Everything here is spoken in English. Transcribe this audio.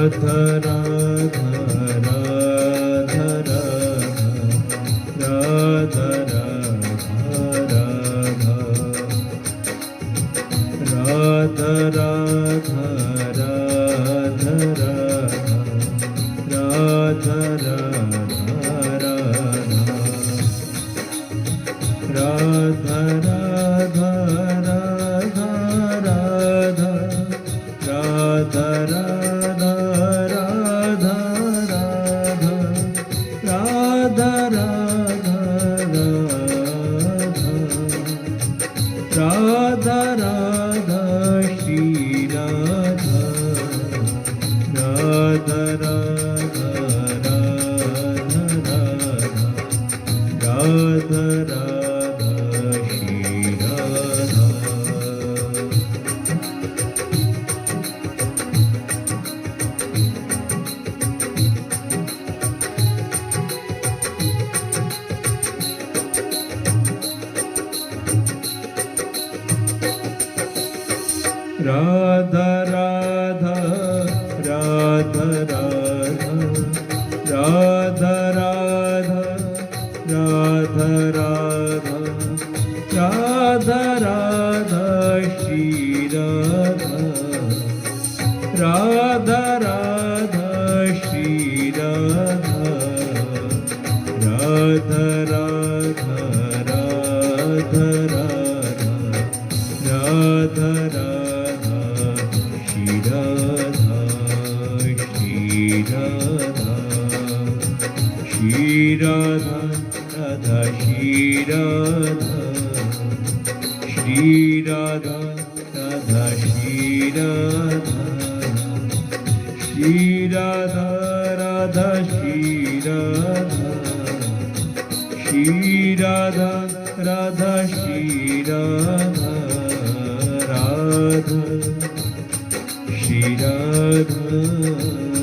Radha Radha Radha Radha Radha Radha Radha Radha Radha Shri Radha Radha Radha Shri Radha Radha Radha Radha Radha Radha Shri Radha, Radha Shri Radha, Shri Radha, Radha Shri Radha, Shri Radha, Radha Shri Radha, Shri Radha, Radha Shri Radha, Radha Shri Radha.